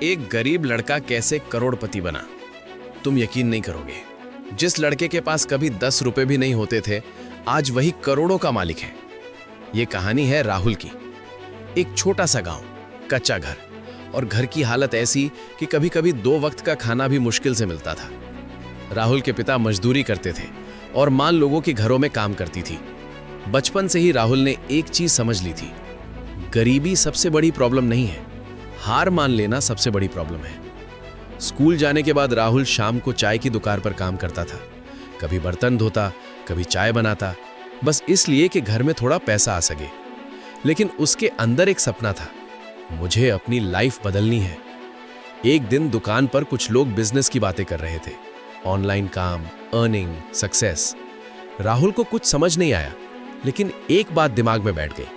एक गरीब लड़का कैसे करोड़पति बना, तुम यकीन नहीं करोगे। जिस लड़के के पास कभी 10 रुपए भी नहीं होते थे, आज वही करोड़ों का मालिक है। ये कहानी है राहुल की। एक छोटा सा गांव, कच्चा घर, और घर की हालत ऐसी कि कभी कभी 2 वक्त का खाना भी मुश्किल से मिलता था। राहुल के पिता मजदूरी करते थे और मां लोगों के घरों में काम करती थी। बचपन से ही राहुल ने एक चीज समझ ली थी, गरीबी सबसे बड़ी प्रॉब्लम नहीं है, हार मान लेना सबसे बड़ी प्रॉब्लम है। स्कूल जाने के बाद राहुल शाम को चाय की दुकान पर काम करता था। कभी बर्तन धोता, कभी चाय बनाता, बस इसलिए कि घर में थोड़ा पैसा आ सके। लेकिन उसके अंदर एक सपना था, मुझे अपनी लाइफ बदलनी है। एक दिन दुकान पर कुछ लोग बिजनेस की बातें कर रहे थे, ऑनलाइन काम, अर्निंग, सक्सेस। राहुल को कुछ समझ नहीं आया, लेकिन एक बात दिमाग में बैठ गई,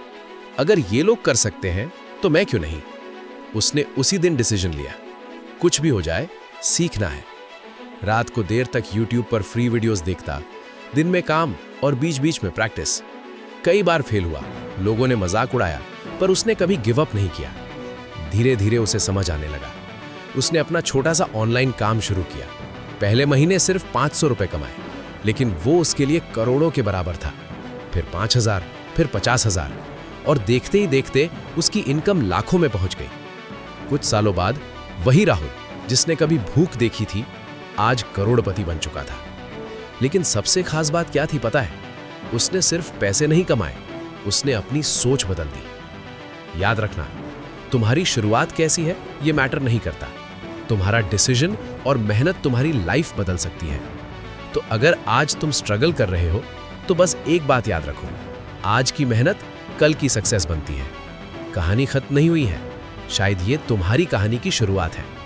अगर ये लोग कर सकते हैं तो मैं क्यों नहीं। उसने उसी दिन डिसीजन लिया, कुछ भी हो जाए सीखना है। रात को देर तक यूट्यूब पर फ्री वीडियोस देखता, दिन में काम और बीच बीच में प्रैक्टिस। कई बार फेल हुआ, लोगों ने मजाक उड़ाया, पर उसने कभी गिव अप नहीं किया। धीरे धीरे उसे समझ आने लगा। उसने अपना छोटा सा ऑनलाइन काम शुरू किया। पहले महीने सिर्फ 500 रुपए कमाए, लेकिन वो उसके लिए करोड़ों के बराबर था। फिर 5,000, फिर 50,000, और देखते ही देखते उसकी इनकम लाखों में पहुंच गई। कुछ सालों बाद वही राहुल जिसने कभी भूख देखी थी, आज करोड़पति बन चुका था। लेकिन सबसे खास बात क्या थी पता है? उसने सिर्फ पैसे नहीं कमाए, उसने अपनी सोच बदल दी। याद रखना, तुम्हारी शुरुआत कैसी है ये मैटर नहीं करता, तुम्हारा डिसीजन और मेहनत तुम्हारी लाइफ बदल सकती है। तो अगर आज तुम स्ट्रगल कर रहे हो तो बस एक बात याद रखो, आज की मेहनत कल की सक्सेस बनती है। कहानी खत्म नहीं हुई है, शायद ये तुम्हारी कहानी की शुरुआत है।